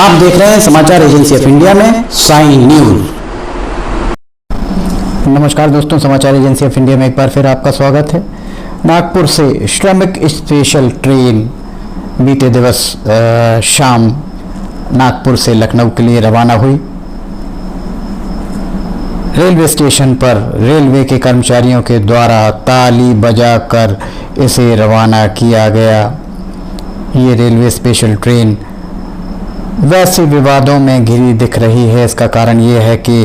आप देख रहे हैं समाचार एजेंसी ऑफ इंडिया में साइन न्यूज। नमस्कार दोस्तों, समाचार एजेंसी ऑफ इंडिया में एक बार फिर आपका स्वागत है। नागपुर से श्रमिक स्पेशल ट्रेन बीते दिवस शाम नागपुर से लखनऊ के लिए रवाना हुई। रेलवे स्टेशन पर रेलवे के कर्मचारियों के द्वारा ताली बजाकर इसे रवाना किया गया। ये रेलवे स्पेशल ट्रेन वैसे विवादों में घिरी दिख रही है। इसका कारण ये है कि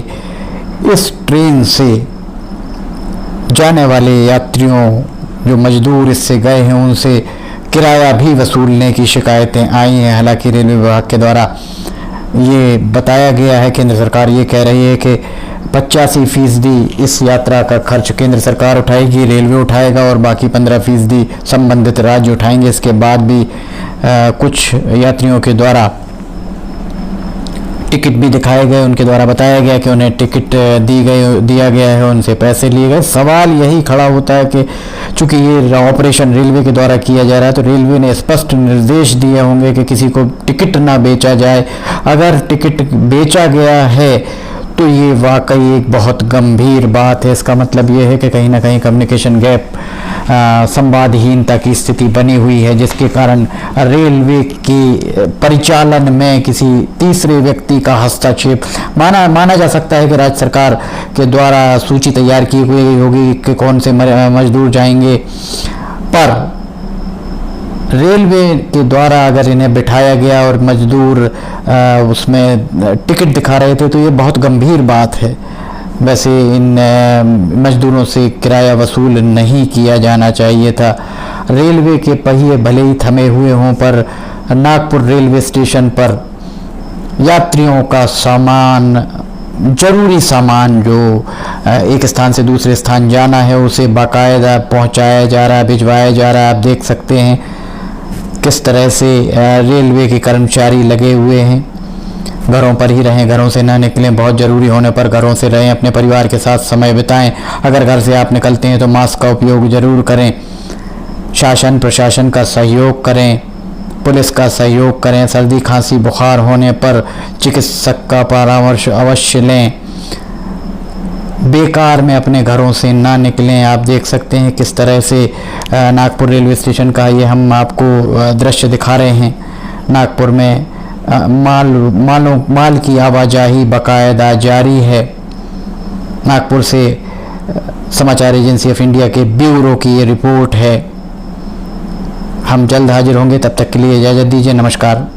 इस ट्रेन से जाने वाले यात्रियों, जो मजदूर इससे गए हैं, उनसे किराया भी वसूलने की शिकायतें आई हैं। हालांकि रेलवे विभाग के द्वारा ये बताया गया है, केंद्र सरकार ये कह रही है कि 85% इस यात्रा का खर्च केंद्र सरकार उठाएगी, रेलवे उठाएगा और बाकी 15% संबंधित राज्य उठाएंगे। इसके बाद भी कुछ यात्रियों के द्वारा टिकट भी दिखाए गए, उनके द्वारा बताया गया कि उन्हें टिकट दिया गया है, उनसे पैसे लिए गए। सवाल यही खड़ा होता है कि चूंकि ये ऑपरेशन रेलवे के द्वारा किया जा रहा है, तो रेलवे ने स्पष्ट निर्देश दिए होंगे कि किसी को टिकट ना बेचा जाए। अगर टिकट बेचा गया है तो ये वाकई एक बहुत गंभीर बात है। इसका मतलब ये है कि कहीं ना कहीं कम्युनिकेशन गैप, संवादहीनता की स्थिति बनी हुई है, जिसके कारण रेलवे के परिचालन में किसी तीसरे व्यक्ति का हस्तक्षेप माना जा सकता है कि राज्य सरकार के द्वारा सूची तैयार की गई होगी कि कौन से मजदूर जाएंगे, पर रेलवे के द्वारा अगर इन्हें बिठाया गया और मजदूर उसमें टिकट दिखा रहे थे तो ये बहुत गंभीर बात है। वैसे इन मजदूरों से किराया वसूल नहीं किया जाना चाहिए था। रेलवे के पहिए भले ही थमे हुए हों, पर नागपुर रेलवे स्टेशन पर यात्रियों का सामान, जरूरी सामान जो एक स्थान से दूसरे स्थान जाना है, उसे बाकायदा पहुंचाया जा रहा है, भिजवाया जा रहा है। आप देख सकते हैं किस तरह से रेलवे के कर्मचारी लगे हुए हैं। घरों पर ही रहें, घरों से ना निकलें, बहुत ज़रूरी होने पर घरों से रहें, अपने परिवार के साथ समय बिताएं। अगर घर से आप निकलते हैं तो मास्क का उपयोग ज़रूर करें। शासन प्रशासन का सहयोग करें, पुलिस का सहयोग करें। सर्दी खांसी बुखार होने पर चिकित्सक का परामर्श अवश्य लें। बेकार में अपने घरों से ना निकलें। आप देख सकते हैं किस तरह से नागपुर रेलवे स्टेशन का ये हम आपको दृश्य दिखा रहे हैं। नागपुर में माल की आवाजाही बाकायदा जारी है। नागपुर से समाचार एजेंसी ऑफ इंडिया के ब्यूरो की ये रिपोर्ट है। हम जल्द हाजिर होंगे, तब तक के लिए इजाज़त दीजिए। नमस्कार।